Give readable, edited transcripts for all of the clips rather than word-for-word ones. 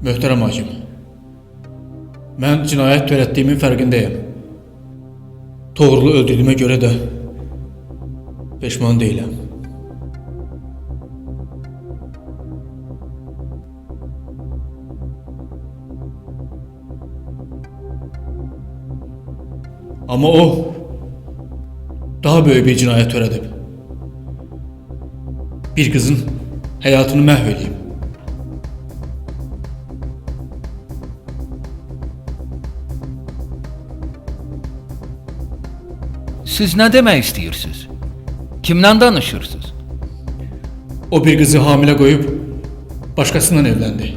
Möhtərəm hakim, mən cinayət törətdiyimin fərqindəyəm. Toğrulu öldürdüyümə görə də peşman deyiləm. Amma o daha böyük bir cinayət törədib. Bir qızın həyatını məhv edib. Siz nə demək istəyirsiniz? Kimdən danışırsınız? O bir qızı hamilə qoyub başqasından evləndi.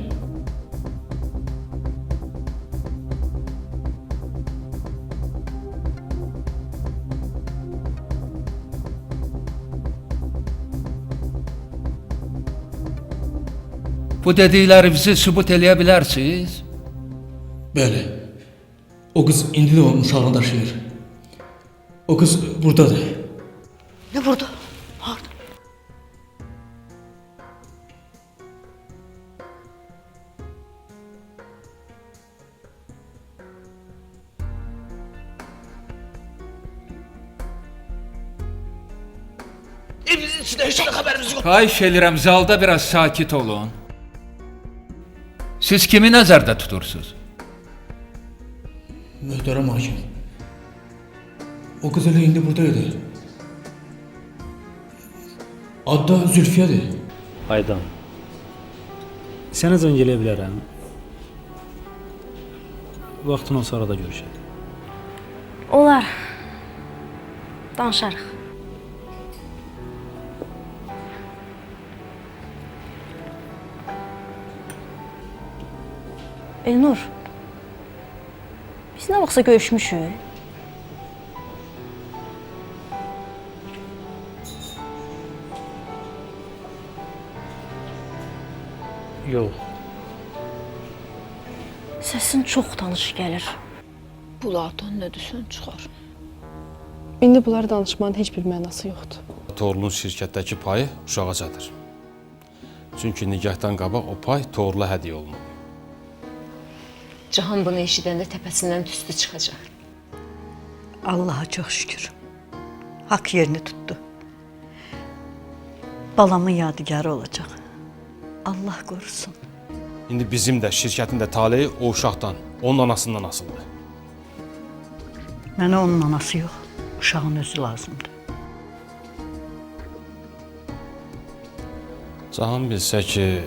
Bu dediklərinizi sübut eləyə bilərsiniz? Bəli, o qız indi də onun uşağını daşıyır. O qız buradadır. Ne burada? Harda? Evimizin içinde hiç haberimiz yok. Xahiş edirəm, zalda biraz sakit olun. Siz kimi nəzərdə tutursunuz? Möhtərəm hakim, o qız elə indi buradaydı. Adı da Zülfiyadır. Aydan. Sənə zəng eləyə bilərəm. Vaxtın olsa arada görüşək. Olar. Danışarıq. Elnur. Biz nə vaxtsa görüşmüşük. Yox. Səsin çox tanış gəlir. Bulardan nə desən çıxar. İndi bunlar danışmanın heç bir mənası yoxdur. Toğrulun şirkətdəki payı uşağa çatır. Çünki nigahdan qabaq o pay Toğrula hədiyyə olunub. Cahan bunu eşidəndə təpəsindən tüstü çıxacaq. Allah'a çok şükür. Hak yerini tuttu. Balamın yadigarı olacak. Allah korusun. İndi bizim də, şirkətin də taleyi o uşaqdan, onun anasından asıldı. Mənə onun anası yox, uşağın özü lazımdır. Cahan bilsə ki,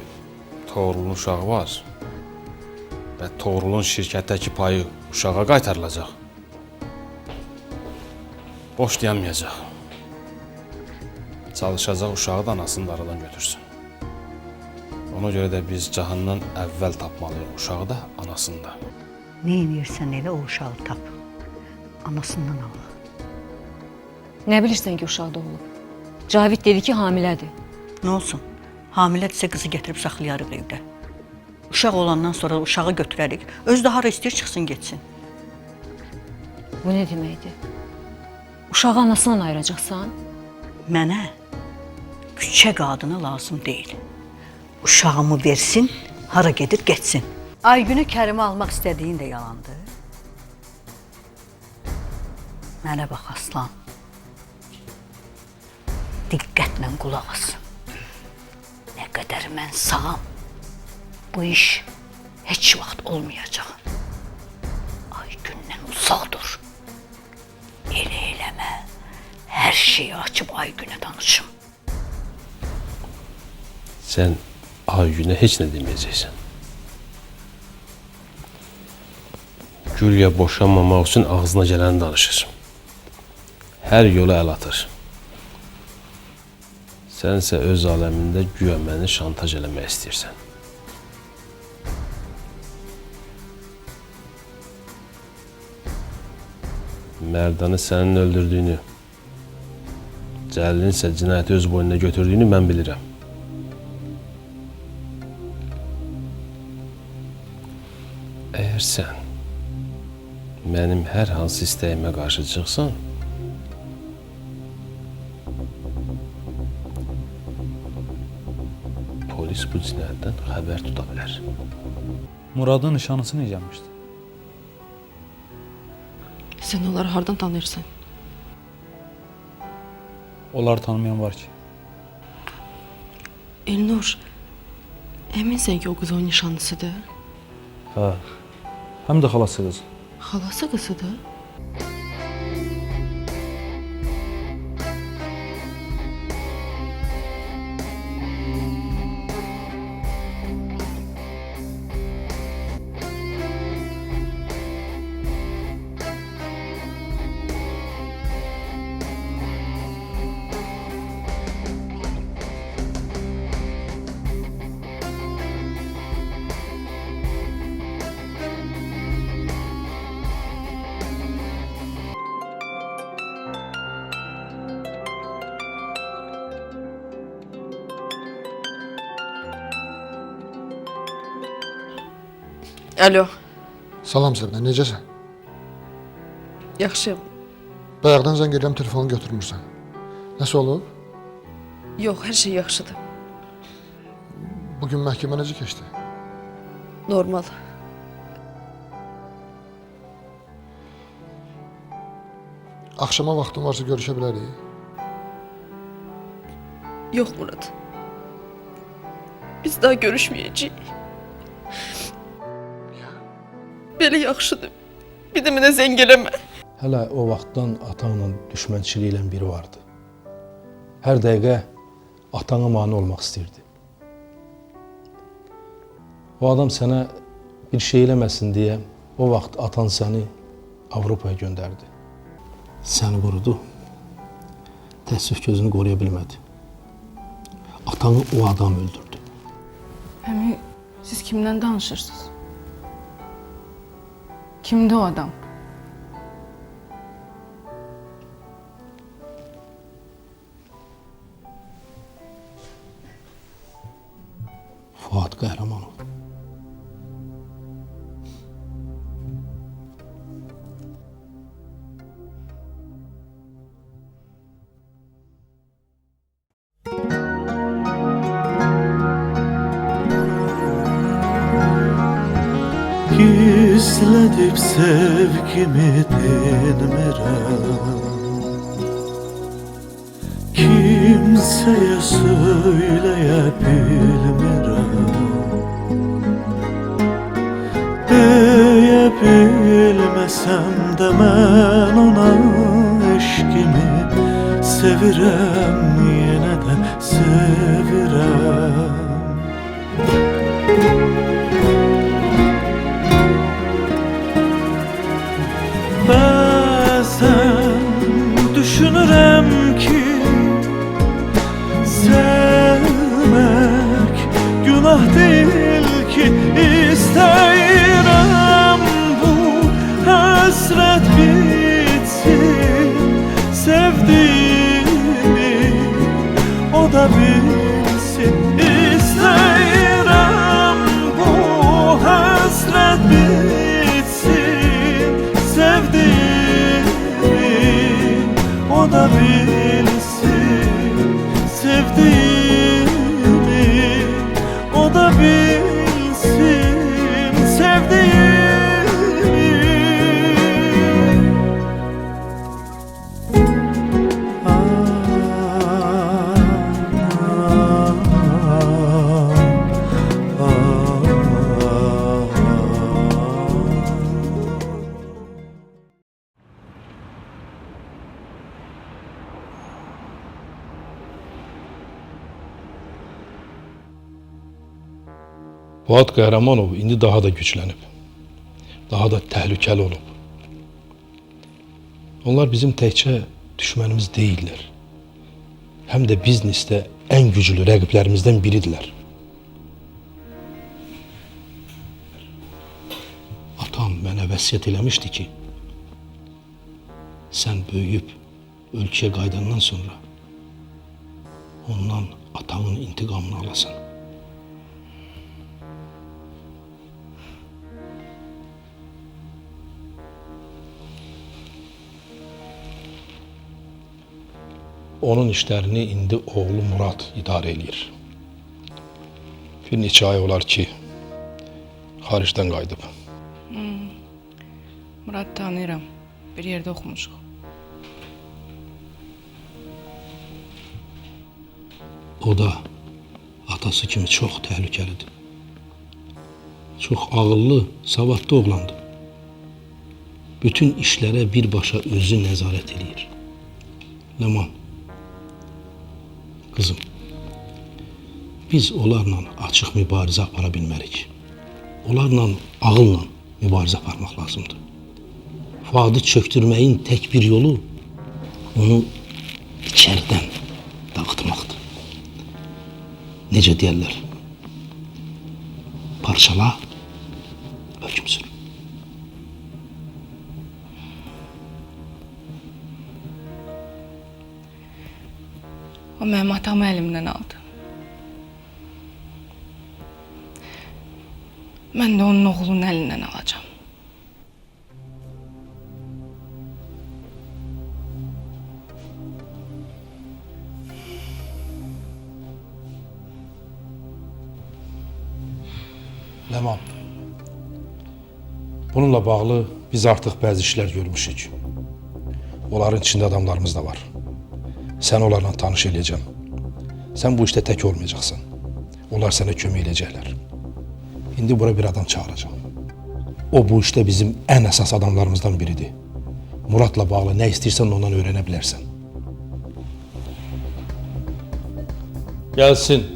Toğrulun uşağı var və Toğrulun şirkətdəki payı uşağa qaytarılacaq. Boş dayanmayacaq. Çalışacaq uşağı da anasını da aradan götürsün. Ona görə də biz Cahandan əvvəl tapmalıyıq uşağı da, anasını da. Ne inirsən elə o uşağı tap. Anasından al. Nə bilirsən ki, uşaq doğulub? Cavid dedi ki, hamilədir. Ne olsun? Hamilədirsə qızı gətirib saxlayarıq evdə. Uşaq olandan sonra uşağı götürərik. Öz də hara istəyir çıxsın getsin. Bu nə deməkdir? Uşağı anasından ayıracaqsan? Mənə küçə qadını lazım deyil. Uşağımı versin, hara gedir getsin. Aygünü Kərimə almaq istədiyin də yalandır. Mənə bax aslan. Diqqətlə qulaq as. Nə qədər mən sağam, bu iş heç vaxt olmayacaq. Aygündən uzaq dur. Elə eləmə. Hər şeyi açıb Aygünə danışım. Sən Aygünə heç nə deməyəcəksən. Gülya boşanmamaq üçün ağzına gələni danışır. Hər yola əl atır. Sənsə öz aləmində güya məni şantaj eləmək istəyirsən. Mərdanı sənin öldürdüyünü, Cəlilin isə cinayəti öz boynuna götürdüyünü mən bilirəm. Əgər sən mənim hər hansı istəyimə qarşı çıxsan, polis bu cinayətdən xəbər tuta bilər. Muradın nişanlısı necəmişdi? Sən onları hardan tanıyırsan? Onları tanımayan var ki. Elnur, əminsən ki o qız onun nişanlısıdır? Hə. Həm də xalası qız. Xalası qızıdır? Alo, Salam Səbinə, necəsən? yaxşıyım. Bayaqdan zəng edirəm, telefonu götürmürsən. Nəsə olub? Yox, hər şey yaxşıdır. Bugün məhkəmə necə keçdi? Normal. Axşama vaxtın varsa görüşə bilərik. Yox Murad. Biz daha görüşməyəcəyik. Belə yaxşıdır. Bir də mənə zəng eləmə. Hələ o vaxtdan atanla düşmənçiliyi ilə biri vardı. Hər dəqiqə atana mane olmaq istəyirdi. O adam sənə bir şey eləməsin deyə o vaxt atan səni Avropaya göndərdi. Səni qorudu. Təəssüf gözünü qoruya bilmədi. Atanı o adam öldürdü. Əmi, siz kimdən danışırsınız? Kimdi o adam? Fuad Qəhrəmanov. Gizledip sevgimi dinmirəm, kimseye söyleyebilmirəm, diyebilmesem de ben ona eşkimi sevirəm, yine de sevirəm. Bazen düşünürəm ki sevmek günah değil ki, istəyirəm bu hasret bitsin, sevdiğimi o da bilsin, istəyirəm bu hasret bitsin, sevdiğimi o da bilsin, sevdiğimi o da bilsin, sevdiğimi. Fuad Qəhrəmanov indi daha da güclənib. Daha da təhlükəli olub. Onlar bizim təkcə düşmənimiz deyillər. Həm də biznesdə ən güclü rəqiblərimizdən biridirlər. Atam mənə vəsiyyət eləmişdi ki, sən böyüyüb ölkəyə qayıdandan sonra ondan atamın intiqamını alasan. Onun işlərini indi oğlu Murad idarə edir. Bir neçə ay olar ki, xaricdən qayıdıb. Murad tanıyıram. Bir yerdə oxumuşuq. O da atası kimi çox təhlükəlidir. Çox ağıllı, savadlı oğlandır. Bütün işlərə birbaşa özü nəzarət edir. Ləman, qızım, biz onlarla açıq mübarizə apara bilmərik. Onlarla ağılla mübarizə aparmaq lazımdır. Fuadı çöktürməyin tək bir yolu onu içəridən dağıtmaqdır. Necə deyərlər? Parçala, hökm sür. O mənim atamı əlimdən aldı. Mən də onun oğlunun əlindən alacağım. Ləman, bununla bağlı biz artıq bəzi işlər görmüşük. Onların içində adamlarımız da var. Sən onlarla tanış eləyəcəm. Sən bu işdə tək olmayacaqsan. Onlar sənə kömək eləyəcəklər. İndi bura bir adam çağıracağım. O bu işdə bizim ən əsas adamlarımızdan biridir. Muradla bağlı nə istəyirsən ondan öyrənə bilərsən. Gəlsin.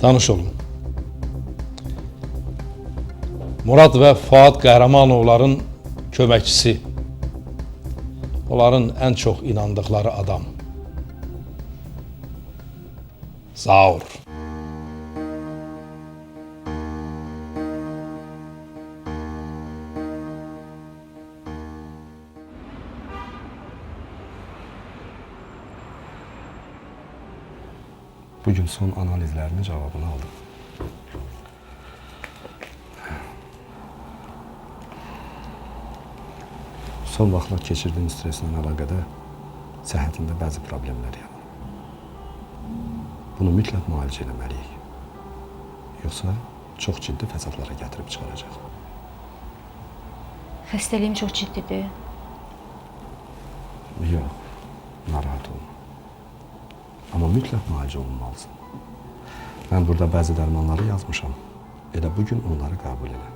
Tanış olun. Murad və Fuad Qəhrəmanovların köməkçisi. Onların ən çox inandıqları adam. Zaur. Bugün son analizlərinin cavabını aldım. Son vaxtlar keçirdiyim streslə əlaqədar səhhətində bəzi problemlər yaranıb. Bunu mütləq müalicə etməliyik. Yoxsa çox ciddi fəsadlara gətirib çıxaracaq. Xəstəliyim çox ciddidir. Yox, narahat olma. Amma mütləq müalicə olunmalısan. Mən burada bəzi dərmanları yazmışam. Elə bugün onları qəbul elə.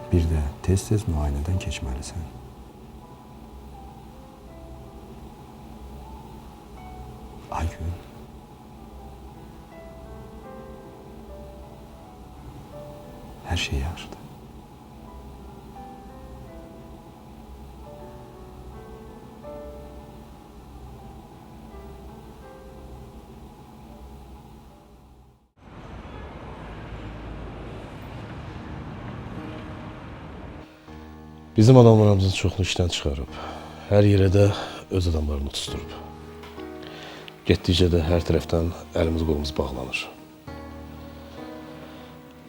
Bir də tez-tez müayinədən keçməlisən. Aygün. Hər şey yaxşıdır. Bizim adamlarımızın çoxunu işdən çıxarıb. Hər yerə də öz adamlarını tutuşturub. Getdikcə də hər tərəfdən əlimiz qolumuz bağlanır.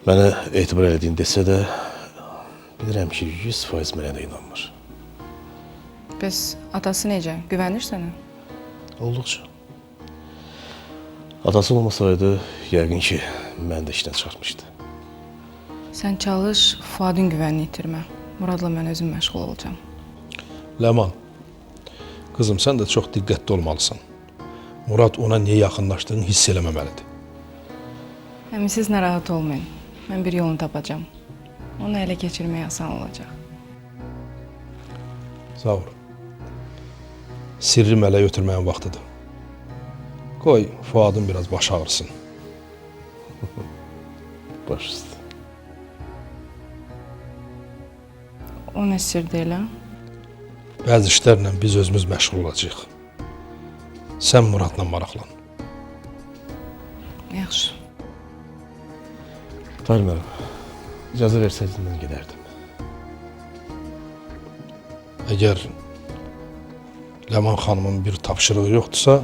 Mənə etibar elədiyin desə də, bilirəm ki, 100% mənə də inanmır. Bəs atası necə? Güvənir sənə? Olduqca. Atası olmasaydı, yəqin ki, mən də işdən çıxartmışdı. Sən çalış, Fuadın güvənini itirmə. Muradla mən özüm məşğul olacağım. Ləman, qızım sən də çox diqqətli olmalısan. Murad ona niyə yaxınlaşdığını hiss eləməməlidir. Əmi siz narahat olmayın. Mən bir yolunu tapacağım. Onu ələ keçirmək asan olacaq. Zaur, sirri mələ götürməyin vaxtıdır. Qoy Fuadın biraz başı ağrısın. Baş üstə. O nə sirdir elə? Bəzi işlərlə biz özümüz məşğul olacağıq. Sən Muradla maraqlan. Yaxşı. Tahir müəllim, icazə versəydin mən gedərdim. Əgər Ləman xanımın bir tapşırığı yoxdursa,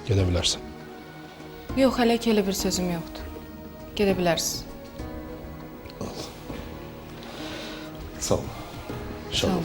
gedə bilərsən. Yox, hələ ki elə bir sözüm yoxdur. Gedə bilərsiniz. Sağ ol. Sağ ol.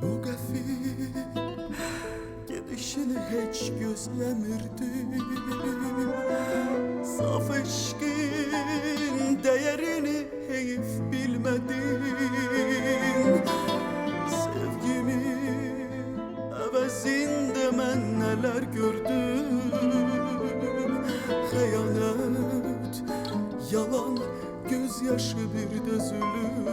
Bu qəfil gedişini heç gözləmirdim. Saf eşqin dəyərini heyif bilmədim. Sevgimi əvəzində mən nələr gördüm. Xəyanət, yalan, gözyaşı bir dözülür.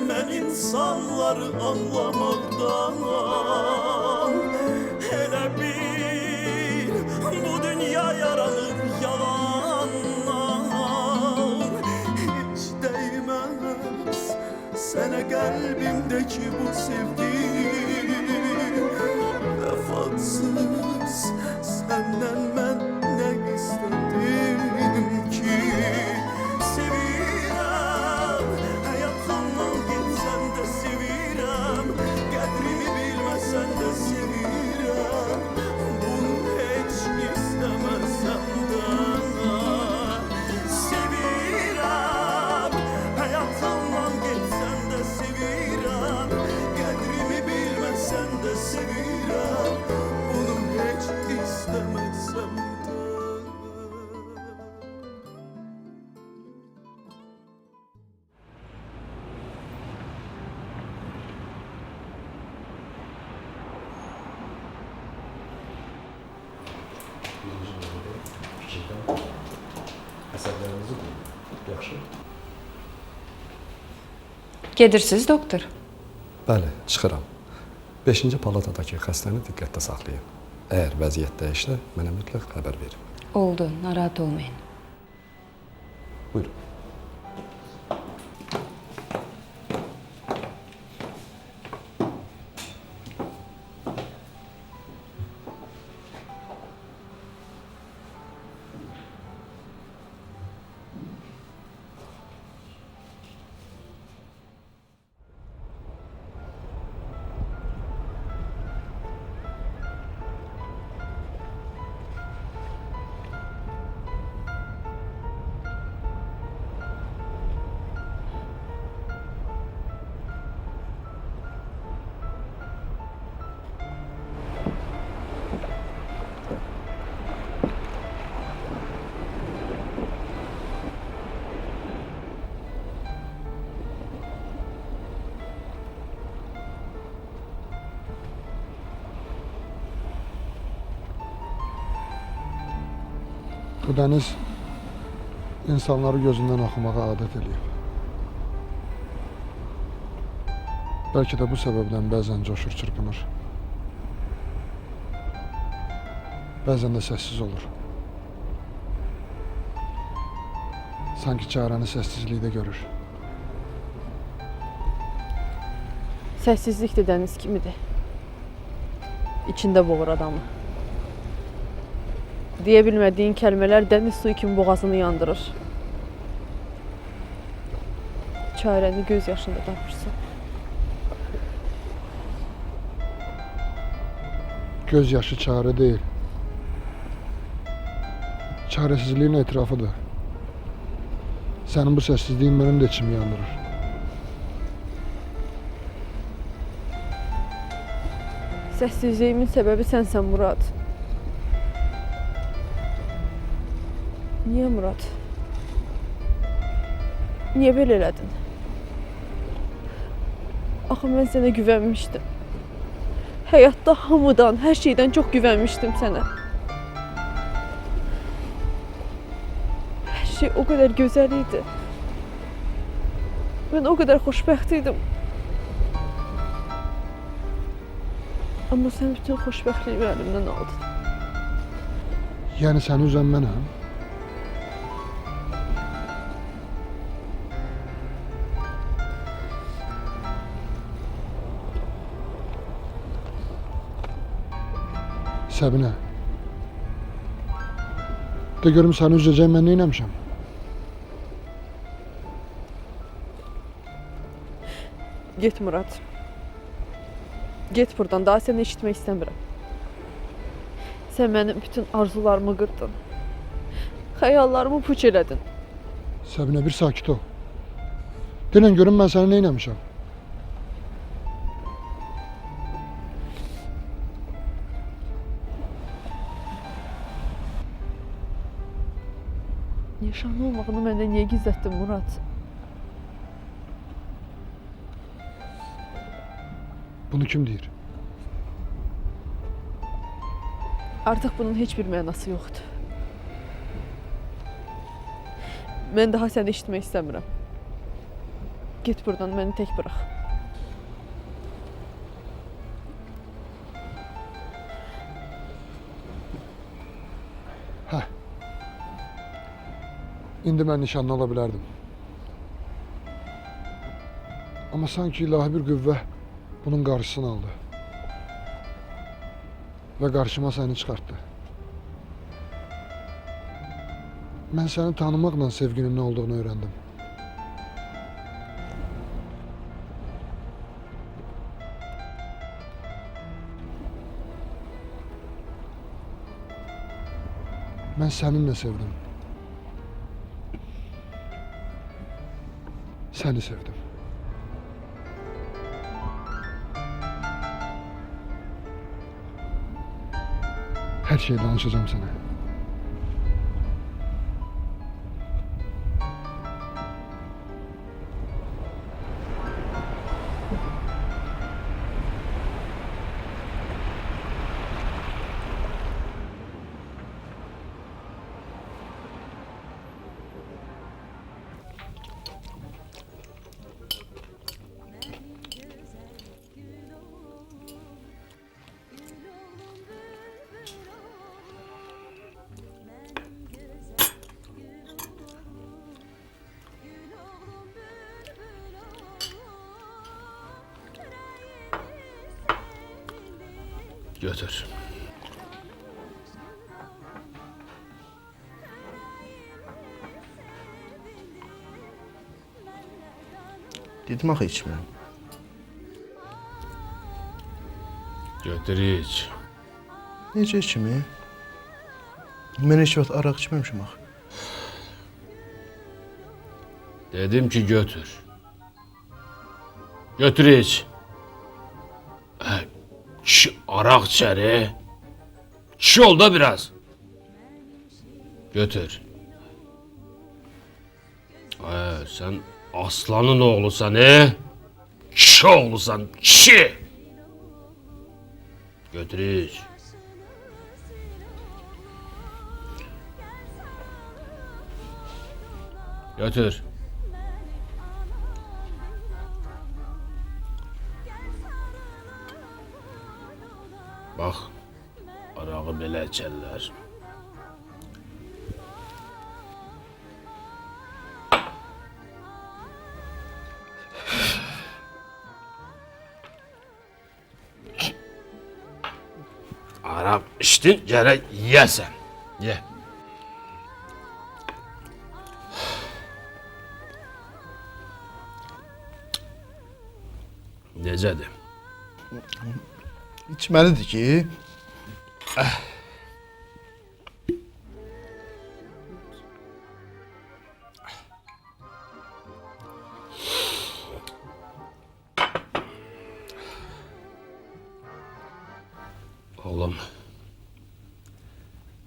Ben insanları anlamaktan hele bir bu dünya yaralı yalandan hiç değmez sana kalbimdeki bu sevgi vefatsız senden ben ne istedim ki sevirem hayatımdan gitsen de sevirem kadrini bilmesen de sevirem bunu hiç istemezsem de sevirem hayatımdan gitsen de sevirem kadrini bilmesen de sevirem bunu hiç istemezsem de. Əsəblərinizi bulun. Yaxşı? Gedirsiz doktor? Bəli, çıxıram. 5-ci palatadakı xəstəni diqqətdə saxlayın. Əgər vəziyyət dəyişsə, mənə mütləq xəbər verin. Oldu, narahat olmayın. Buyurun. Bu dəniz insanları gözündən axımağa adət eləyib. Bəlkə də bu səbəbdən bəzən coşur, çırpınır. Bəzən də səssiz olur. Sanki çarəni səssizlikdə görür. Səssizlik də dəniz kimidir. İçində boğur adamı. Deyə bilmədiyin kəlmələr dəniz suyu kimi boğazını yandırır. Çarəni göz yaşında tapırsan. Göz yaşı çare deyil. Çaresizliğin etrafıdır. Sənin bu səssizliyin mənim də içimi yandırır. Səssizliyimin səbəbi sənsən Murad. Niyə Murad? Niyə belə elədin? Axı mən sənə güvənmişdim. Həyatda hamıdan, hər şeydən çox güvənmişdim sənə. Hər şey o qədər gözəl idi. Mən o qədər xoşbəxt idim. Amma sən bütün xoşbəxtliyimi əlimdən aldın. Yəni səni üzən mənəm? Səbinə. De görüm səni üzəcək mən neynəmişəm? Get Murad. Get buradan, daha səni eşitmək istəmirəm. Sən mənim bütün arzularımı qırdın. Xəyallarımı puç elədin. Səbinə bir sakit ol. Denən görüm mən səni neynəmişəm? Nişanlı olmağını məndən niyə gizlətdin Murad? Bunu kim deyir? Artıq bunun heç bir mənası yoxdur. Mən daha səni eşitmək istəmirəm. Get buradan, məni tək burax. Hə. İndi mən nişanlı ola bilərdim. Amma sanki ilahi bir qüvvə bunun qarşısını aldı. Və qarşıma səni çıxartdı. Mən səni tanımaqla sevginin nə olduğunu öyrəndim. Mən səninlə sevdim. Səni sevdim. Hər şeyi danışacağım sənə. Götür. Dedim axı içmə. Götür iç. Necə içimi? Mən heç vaxt araq içməmişim axı. Dedim ki götür. Götür iç. Kişi arak içeri. Kişi ol da biraz. Götür. Sen aslanın oğlusan kişi oğlusan kişi. Götür iç. Götür. Bak, arağı belə içərlər. Araq içdin, gərək yeyəsən. Ye. Necədir? İçməlidir ki. Oğlum,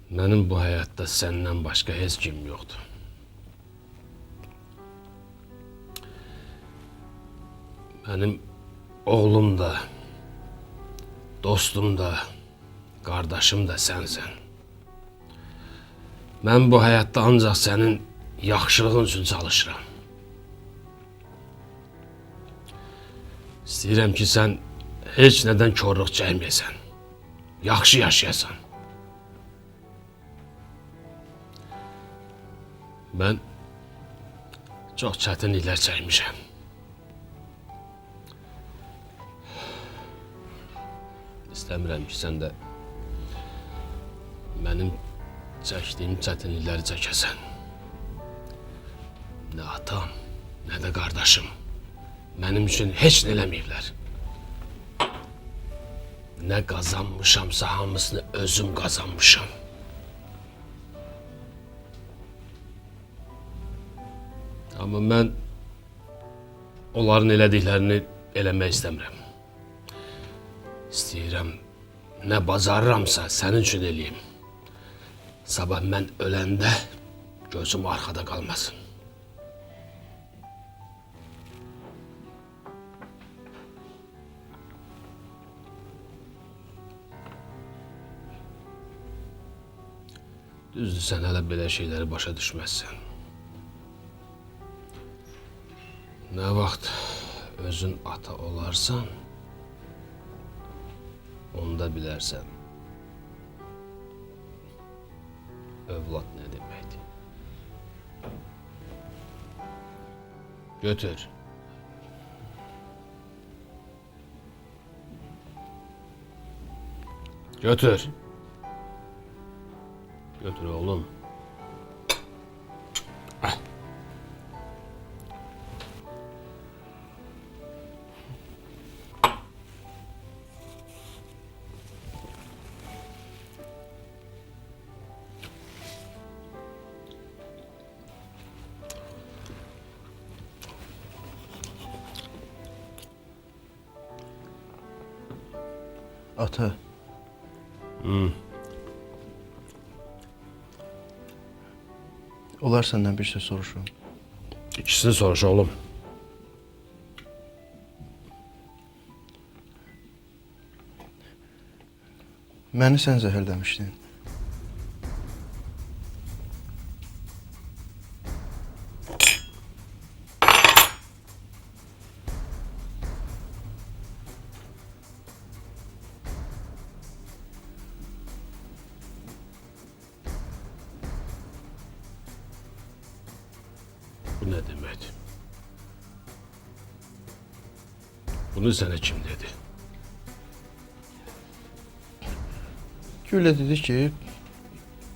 mənim bu həyatda səndən başqa heç kim yoxdur. Mənim oğlum da, dostum da, qardaşım da sənsən. Mən bu həyatda ancaq sənin yaxşılığın üçün çalışıram. İstəyirəm ki, sən heç nədən korluq çəkməyəsən. Yaxşı yaşayasan. Mən çox çətinliklər çəkmişəm. İstəmirəm ki, sən də mənim çəkdiyim çətinlikləri çəkəsən. Nə atam, nə də qardaşım mənim üçün heç nə eləməyiblər. Nə qazanmışamsa hamısını özüm qazanmışam. Amma mən onların elədiklərini eləmək istəmirəm. İstəyirəm, nə bacarıramsa sənin üçün eləyim. Sabah mən öləndə gözüm arxada qalmasın. Düzdür, sən hələ belə şeyləri başa düşməzsən. Nə vaxt özün ata olarsan, onda bilərsən övlad nə deməkdir. Götür. Götür. Götür oğlum. Ata. Olar səndən bir söz soruşurum. İkisini soruş oğlum. Məni sən zəhərləmişdin. Bu ne demek? Bunu sana kim dedi? Gülə dedi ki,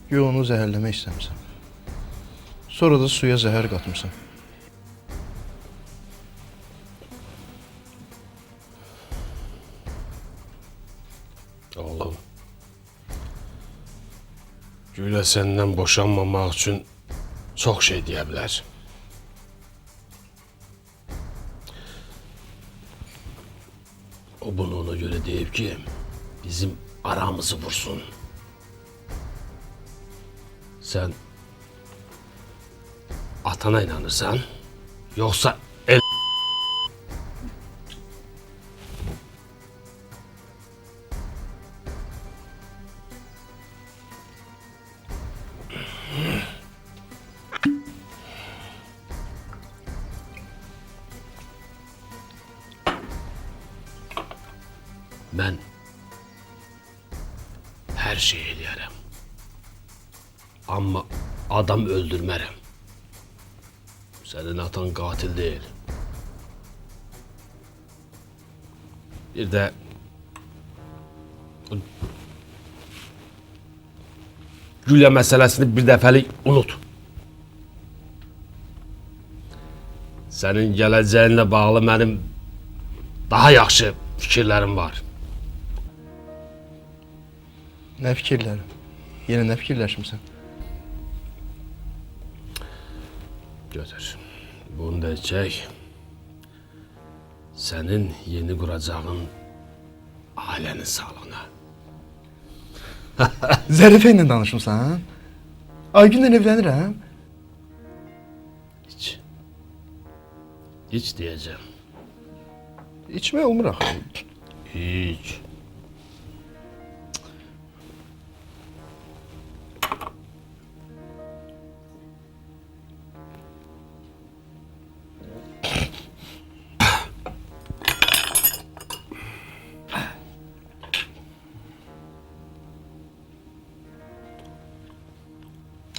güya onu zəhərləmək istəmirsən. Sonra da suya zəhər qatmışsan. Oğlum, Gülə senden boşanmamaq üçün çok şey deyə bilər. O bunu ona göre deyip ki, bizim aramızı vursun. Sen atana inanırsan, yoksa el... Ben her şeyi eləyərəm. Ama adam öldürmərəm. Senin atan katil değil. Bir de Gülə meselesini bir dəfəlik unut. Senin gələcəyinlə bağlı mənim daha yaxşı fikirlərim var. Nə fikirlərim? Yenə nə fikirləşmirsən? Götür. Bunu da çək. Senin yeni kuracağın ailenin sağlığına. Zərifə ilə danışmısan? Aygünlə evlənirəm. Hiç diyeceğim. İçmək olmur axı. Hiç.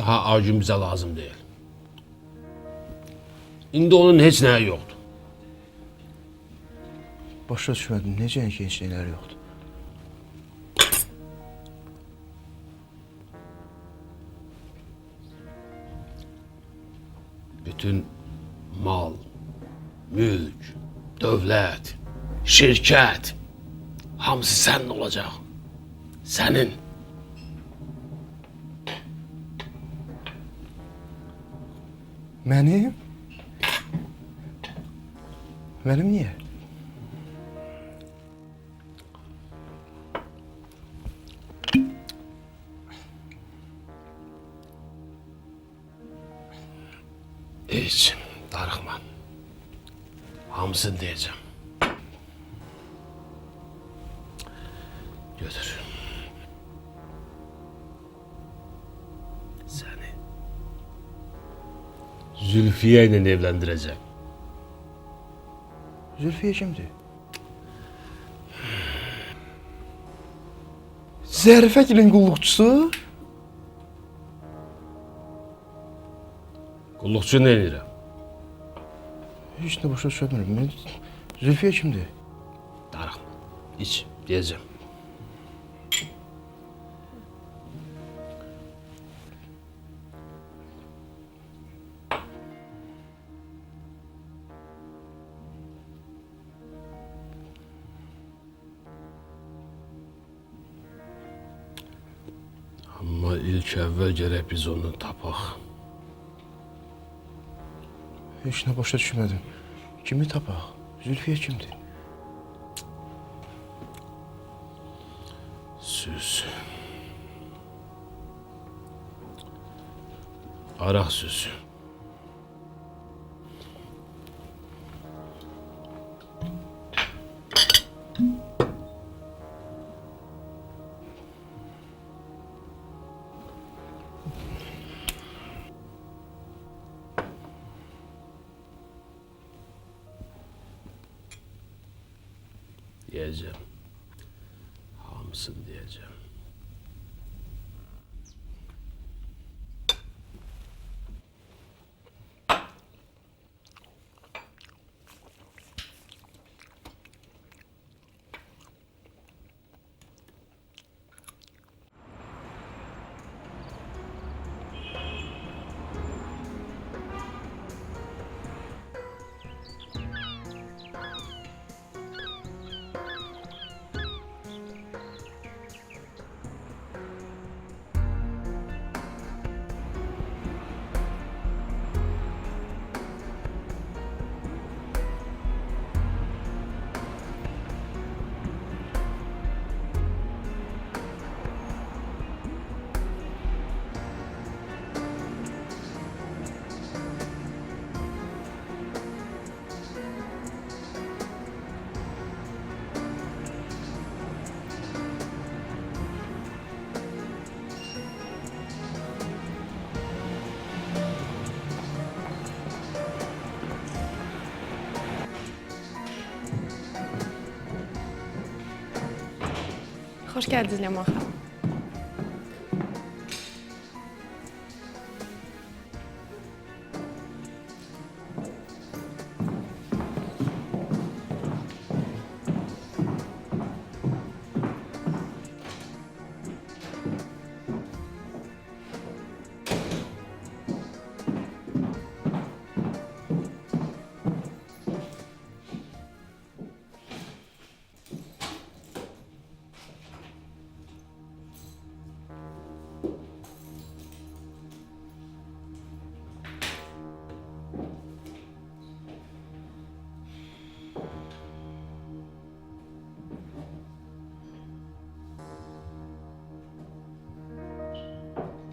Daha Aygün bizə lazım deyil. İndi onun heç nəyi yoxdur. Başa düşmədim, necə ki heç nələri yoxdur? Bütün mal, mülk, dövlət, şirkət, hamısı sənin olacaq. Sənin. Mənim? Mənim niyə? Heç, darıxma. Hamısını deyəcəm. Götür. Səni Zülfiyə ilə evləndirəcəm. Zülfiyə kimdir? Zərifə gilin qulluqçusu? Qulluqçu nə edirəm? Heç nə başa düşmədim. Zülfiyə kimdir? Darıxma. İç, deyəcəm. Amma ilk əvvəl gərək biz onu tapaq. Heç nə başa düşmədim. Kimi tapaq? Zülfiyə kimdir? Süz. Araq süzü. Diyeceğim. Hamısın diyeceğim. Xoş gəldiniz Ləman xanım.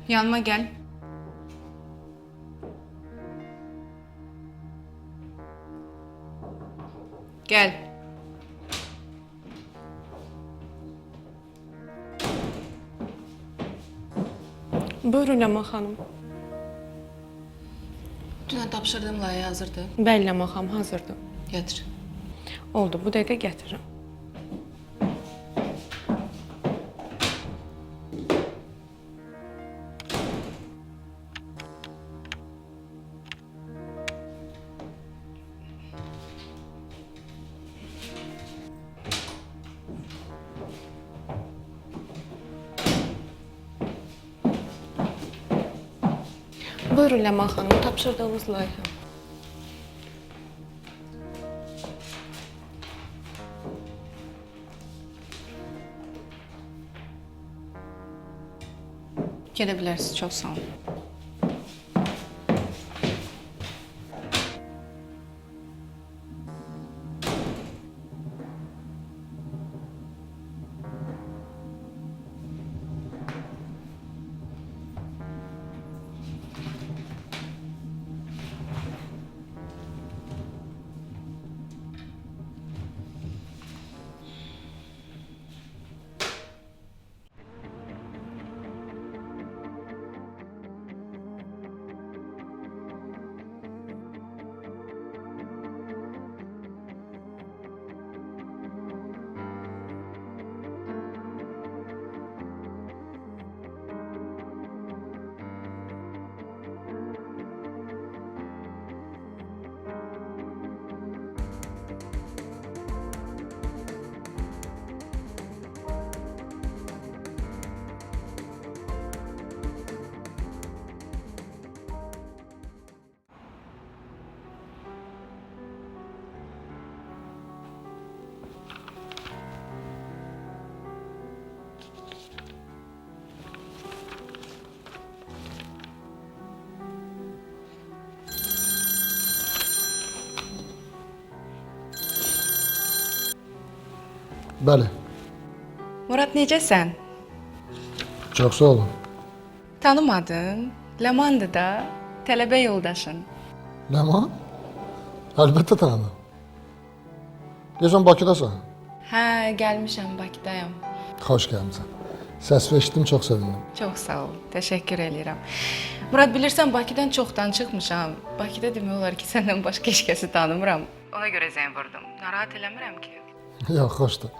Yanıma gel. Gel. Buyurun Ləman xanım. Dünən tapşırdığım layihə hazırdır. Bəli Ləman xanım, hazırdır. Gətir. Oldu, bu dəqiqə gətirirəm. Buyurun Ləman xanım, tapşırdığınız layihə. Gedə bilərsiniz, çox sağ olun. Bəli, Murad, necəsən? çox sağ olun. Tanımadın? Ləmandır da, tələbə yoldaşın. Ləman? Əlbəttə tanıdım. Deyəsən Bakıdasan. Hə, gəlmişəm, Bakıdayam. Xoş gəlmisən. Səsini eşitdim, çox sevindim. Çox sağ ol, təşəkkür edirəm. Murad, bilirsən, Bakıdan çoxdan çıxmışam. Bakıda demək olar ki, səndən başqa heç kəsi tanımıram. Ona görə zəng vurdum. Narahat eləmirəm ki. Yox, xoşdur.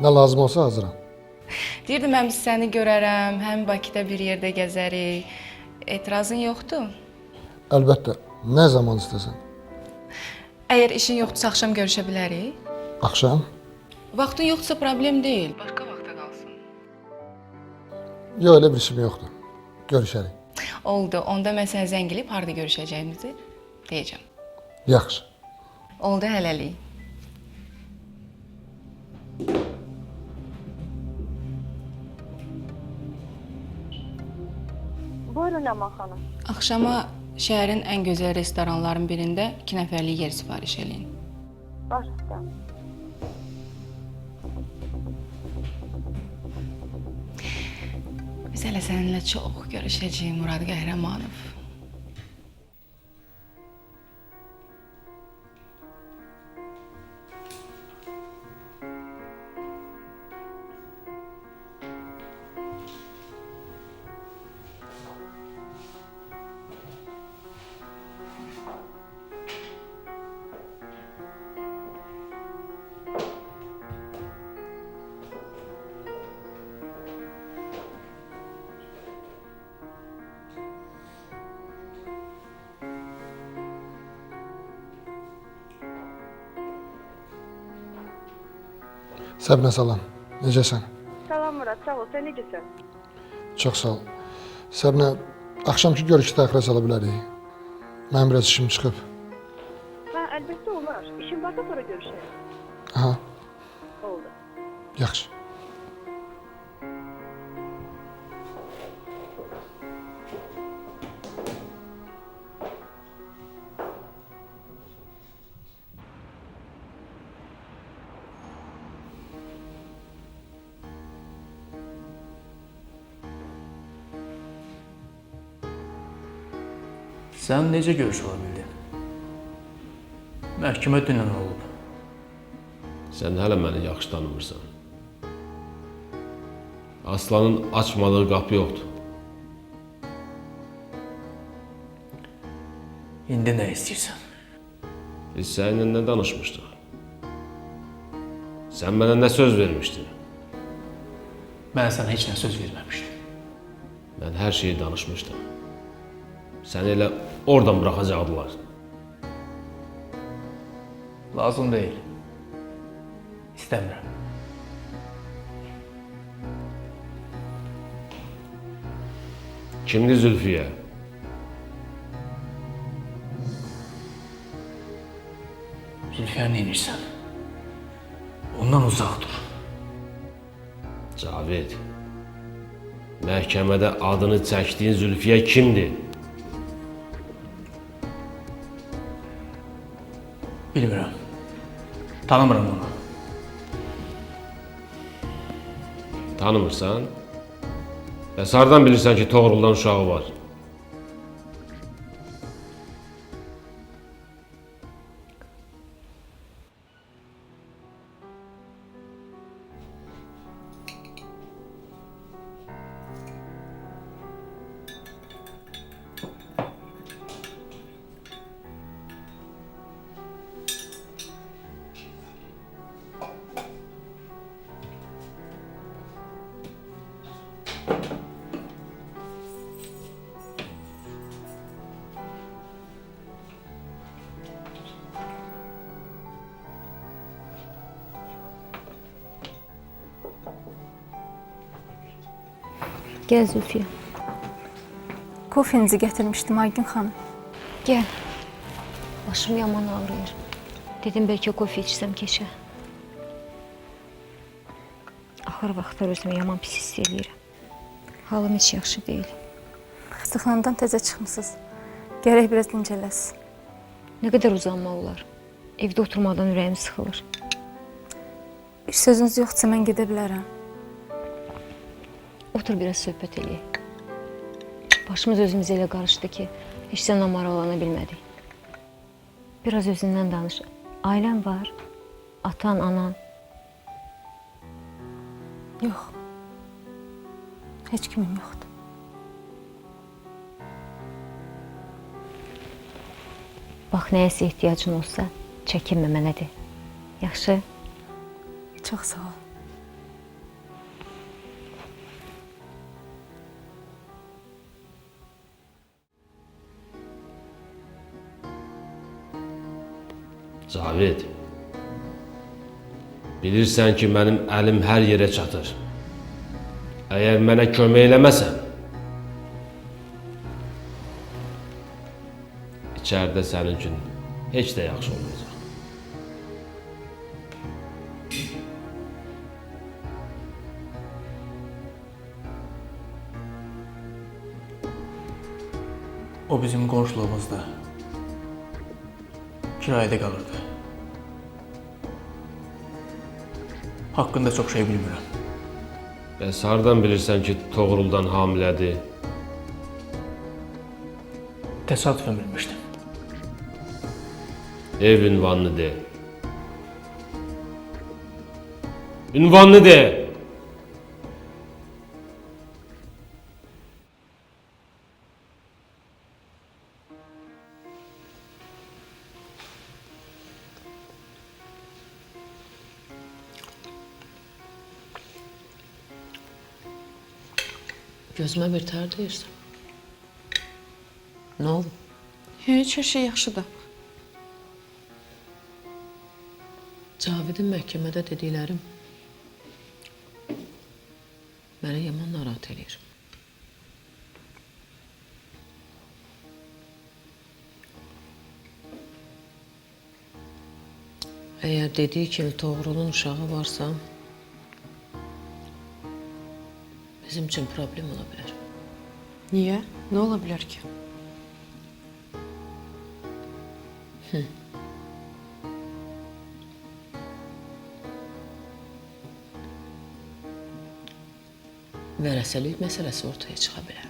Nə lazım olsa hazıram. Deyirdim, həm səni görərəm, həm Bakıda bir yerdə gəzərik. Etirazın yoxdur? Əlbəttə, nə zaman istəsən. Əgər işin yoxdursa, axşam görüşə bilərik? Axşam? Vaxtın yoxdursa problem deyil. Başqa vaxta qalsın. Yox, elə bir işim yoxdur. Görüşərik. Oldu. Onda mən sənə zəng edib harda görüşəcəyimizi deyəcəm. Yaxşı. Oldu hələlik. Buyurun Ləman xanım. Axşama şəhərin ən gözəl restoranların birində 2 nəfərlik yer sifariş eləyin. Baş üstə. Biz hələ səninlə çox görüşəcəyik Murad Qəhrəmanov. Səbinə salam. Necəsən? Salam Murad, sağ ol. Sən necəsən? Çox sağ ol. Səbinə, axşamki görüşü təxirə sala bilərik. Mənim biraz işim çıxıb. Hə, əlbəttə olar. İşin varsa sonra görüşərik. Aha, Oldu. yaxşı. Sən necə görüş ola bildin? Məhkəmə dünən olub. Sən hələ məni yaxşı tanımırsan. Aslanın açmadığı qapı yoxdur. İndi nə istəyirsən? Biz səninlə nə danışmışdıq? Sən mənə nə söz vermişdin? Mən sənə heç nə söz verməmişdim. Mən hər şeyi danışmışdım. Səni elə oradan buraxacaqdılar. Lazım deyil. İstəmirəm. Kimdir Zülfiyə? Zülfiyə nə edirsən? Ondan uzaq dur. Cavid, məhkəmədə adını çəkdiyin Zülfiyə kimdir? Bilmirəm. Tanımıram onu. Tanımırsan? Bəs hardan bilirsən ki, Toğruldan uşağı var? Gəl Zülfiyə. Kofenizi gətirmişdim Aygün xanım. Gəl. Başım yaman ağrıyır. Dedim bəlkə kofe içsəm keçə. Axır vaxtlar özümü yaman pis hiss eləyirəm. Halım heç yaxşı deyil. Xəstəxanadan təzə çıxmısınız. Gərək biraz dincələsiz. Nə qədər uzanmaq olar? Evdə oturmadan ürəyim sıxılır. Bir sözünüz yoxdursa mən gedə bilərəm. Otur biraz söhbət eləyək. Başımız özümüzə elə qarışdı ki, heç sənlə maraqlana bilmədik. Biraz özündən danış. Ailən var, atan, anan. Yox. Heç kimim yoxdur. Bax, nəyəsə ehtiyacın olsa, çəkinmə mənə de. Yaxşı? Çox sağ ol. Cavid, bilirsən ki, mənim əlim hər yerə çatır. Əgər mənə kömək eləməsən, içəridə sənin üçün heç də yaxşı olmayacaq. O bizim qonşuluğumuzda kirayədə qalırdı. Haqqında çox şey bilmirəm. Bəs hardan bilirsən ki, Toğruldan hamilədir? Təsadüfən bilmişdim. Ev ünvanını de. Ünvanını de! Gözümə bir tər deyirsən. Nə oldu? Heç, hər şey yaxşıdır. Cavidin məhkəmədə dediklərim məni yaman narahat eləyir. Əgər dediyi kimi Toğrulun uşağı varsa, bizim üçün problem ola bilər. Niyə? Nə ola bilər ki? Vərəsəlik məsələsi ortaya çıxa bilər.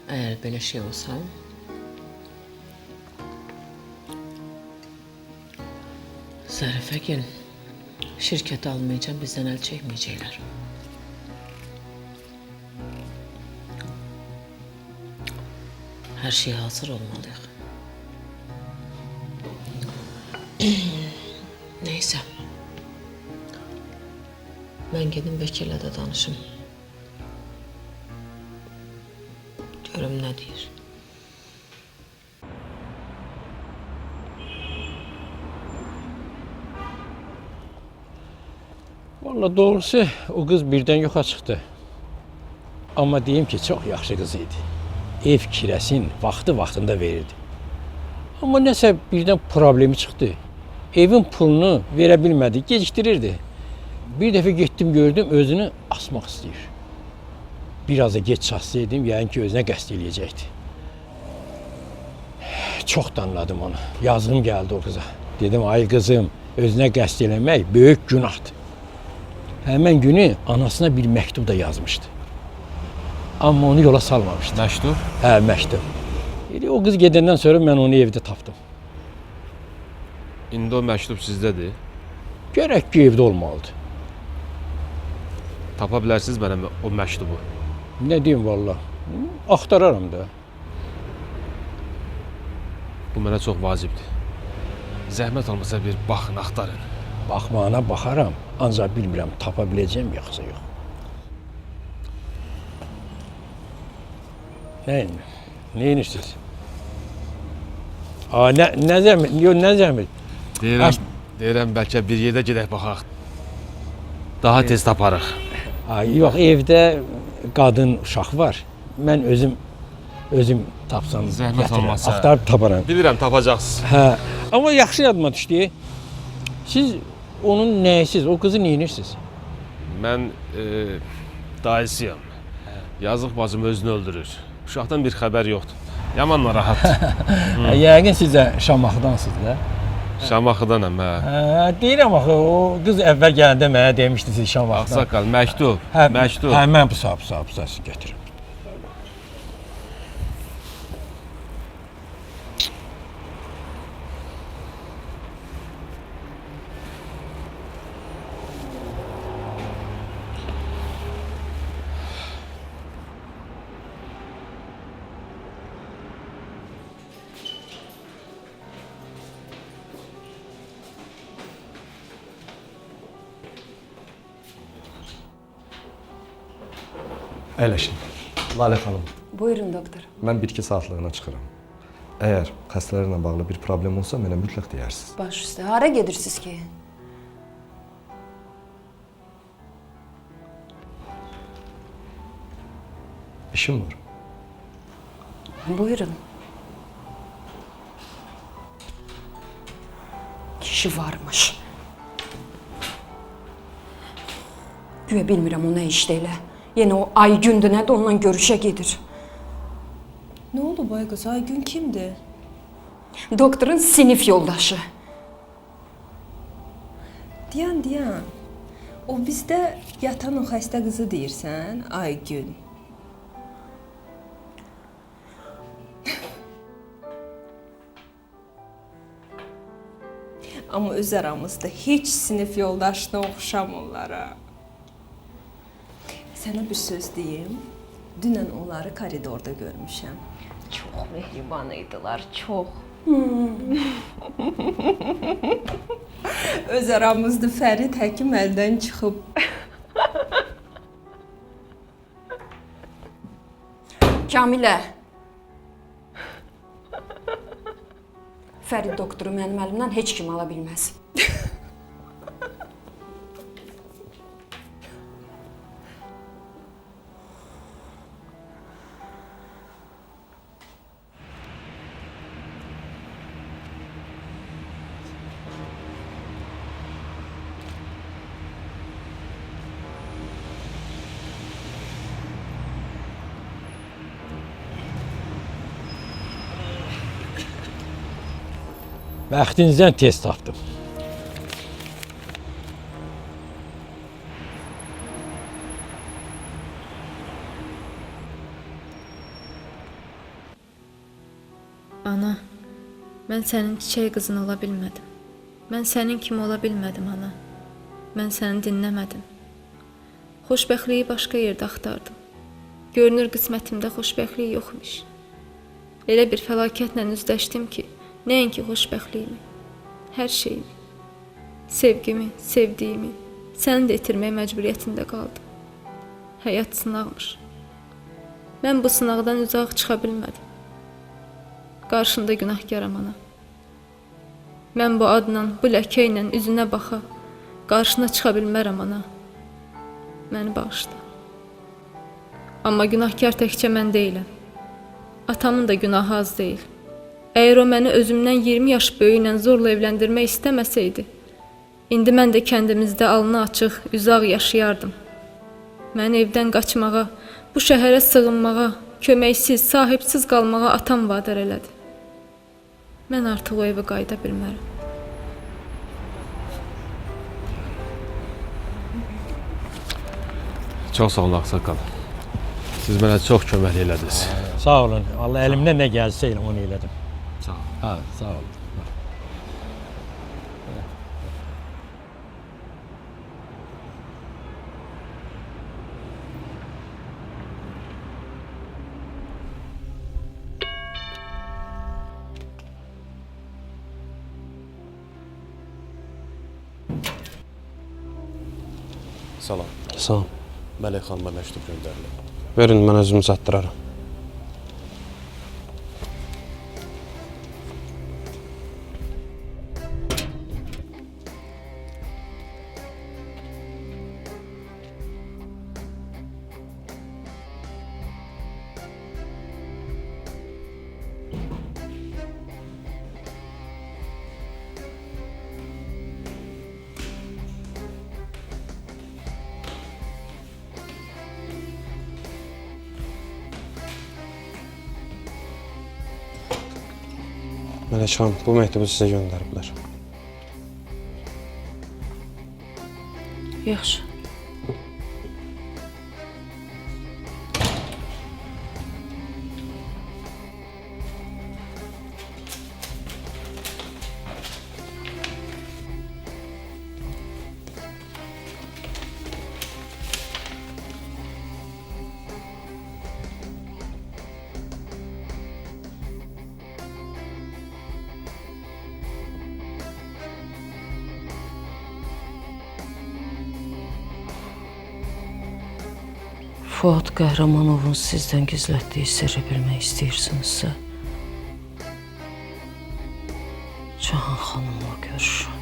Əgər belə şey olsa, Zərifəgil şirkəti almayacaq, bizdən əl çəkməyəcəklər. Hər şey hazır olmalıyıq. Neysə. Mən gedim vəkillə də danışım. Görüm nə deyir. Valla doğrusu o qız birdən yoxa çıxdı. Amma deyim ki, çox yaxşı qız idi. ev kirəsini vaxtında verirdi. Amma nəsə birdən problemi çıxdı. Evin pulunu verə bilmədi, gecikdirirdi. Bir dəfə getdim gördüm özünü asmaq istəyir. Biraz da geç çatsaydım, yəqin ki özünə qəsd eləyəcəkdi. Çox danladım onu. Yazığım gəldi o qıza. Dedim ay qızım, özünə qəsd eləmək böyük günahdır. Həmən günü anasına bir məktub da yazmışdı. Amma onu yola salmamışdı. Məktub? Hə, məktub. O qız gedəndən sonra mən onu evdə tapdım. İndi o məktub sizdədir. Gərək ki evdə olmalıdır. Tapa bilərsiniz mənə o məktubu. Nə deyim valla? Axtararam da. Bu mənə çox vacibdir. Zəhmət olmasa bir baxın, axtarın. Baxmağına baxaram, ancaq bilmirəm tapa biləcəm yoxsa yox. Nə inirsiniz? Nə zəhmət? Yox, nə zəhmət? Deyirəm bəlkə bir yerdə gedək baxaq. Daha tez taparıq. Yox, evdə qadın uşaq var. Mən özüm tapsam zəhmət olmasa axtarıb taparam. Bilirəm tapacaqsınız. Hə, amma yaxşı yadıma düşdü. Siz onun nəyisiz? O qızı neyinirsiniz? Mən dayısıyam. Yazıq bacım özünü öldürür. Uşaqdan bir xəbər yoxdur. Yaman narahatdır. Yəqin siz də Şamaxıdansınız da. Şamaxıdanam, hə. Deyirəm axı, o qız əvvəl gələndə mənə demişdi siz Şamaxıdan. Ağsaqqal, məktub. Məktub. Hə, mən bu saat gətirim. Əyləşin. Lalə xanım. Buyurun doktor. Mən 1-2 saatlığına çıxıram. Əgər xəstələrlə bağlı bir problem olsa mənə mütləq deyərsiniz. Baş üstə. Hara gedirsiniz ki? İşim var. Buyurun. Kişi varmış. Güya bilmirəm o nə işdə elə. Yenə o Aygündür nədir, onunla görüşə gedir. Nə oldu bay qız? Aygün kimdir? Doktorun sinif yoldaşı. Diyan. O bizdə yatan o xəstə qızı deyirsən, Aygün. Amma öz aramızda heç sinif yoldaşına oxşamırlar ha. Sənə bir söz deyim. Dünən onları koridorda görmüşəm. Çox mehriban idilər, çox. Öz aramızda Fərid həkim əldən çıxıb. Kamilə. Fərid doktoru mənim əlimdən heç kim ala bilməz. Bəxtinizdən tez tapdım. Ana, mən sənin çiçək qızın ola bilmədim. Mən sənin kimi ola bilmədim, ana. Mən səni dinləmədim. Xoşbəxtliyi başqa yerdə axtardım. Görünür qismətimdə xoşbəxtlik yoxmuş. Elə bir fəlakətlə üzləşdim ki, nəinki xoşbəxtliyimi, hər şeyimi, sevgimi, sevdiyimi, səni də itirmək məcburiyyətində qaldım. Həyat sınaqmış. Mən bu sınaqdan uzaq çıxa bilmədim. Qarşında günahkaram ana. Mən bu adla, bu ləkə ilə üzünə baxa, qarşına çıxa bilmərəm ana. Məni bağışla. Amma günahkar təkcə mən deyiləm. Atamın da günahı az deyil. Əgər o məni özümdən 20 yaş böyüklə zorla evləndirmək istəməsəydi, indi mən də kəndimizdə alnı açıq, üzağ yaşayardım. Məni evdən qaçmağa, bu şəhərə sığınmağa, köməksiz, sahibsiz qalmağa atam vadar elədi. Mən artıq o evə qayıda bilmərəm. Çox sağ olun ağsaqqal. Siz mənə çox kömək elədiniz. Sağ olun. Allah əlimdən nə gəlsə elə onu elədim. Sağ olun. Ha, sağ olun. Salam. Salam. Mələk xanıma məktub göndərilib. Verin, mən özüm çatdıraram. Mələk xanım, bu məktubu sizə göndəriblər. Yaxşı. Fuad Qəhrəmanovun sizdən gizlətdiyi sirri bilmək istəyirsinizsə, Cahan xanımla görüşün.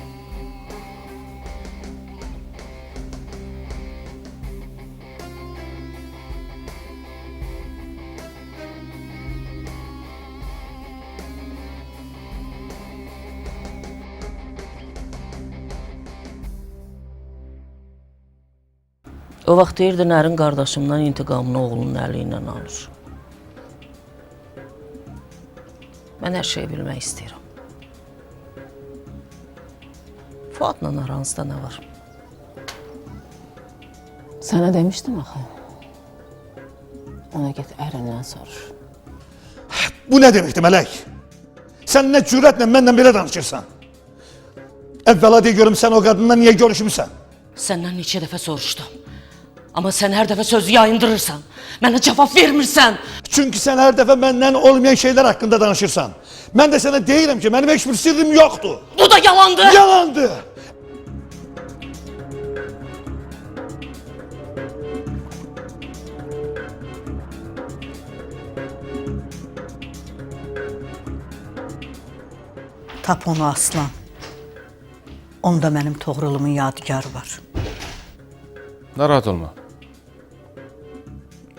O vaxt deyirdi, Nərin qardaşımdan intiqamını oğlunun əli ilə alır. Mən hər şeyi bilmək istəyirəm. Fuadla aranızda nə var? Sənə demişdim axı. Ona get ərindən soruş. Bu nə deməkdir Mələk? Sən nə cürətlə mənlə belə danışırsan? Əvvəla deyə görüm sən o qadınla niyə görüşmüsən? Səndən neçə dəfə soruşdum. Amma sən hər dəfə sözü yayındırırsan. Mənə cavab vermirsən. Çünki sən hər dəfə məndən olmayan şeylər haqqında danışırsan. Mən də sənə deyirəm ki, mənim heç bir sirrim yoxdur. Bu da yalandır. Yalandır. Tap onu aslan. Onda mənim Toğrulumun yadigarı var. Narahat olma.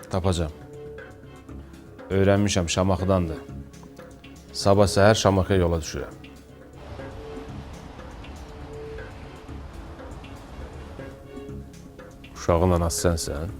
Tapacağım. Öyrənmişəm Şamaxıdandır. Sabah səhər Şamaxıya yola düşürəm. Uşağın anası sənsən.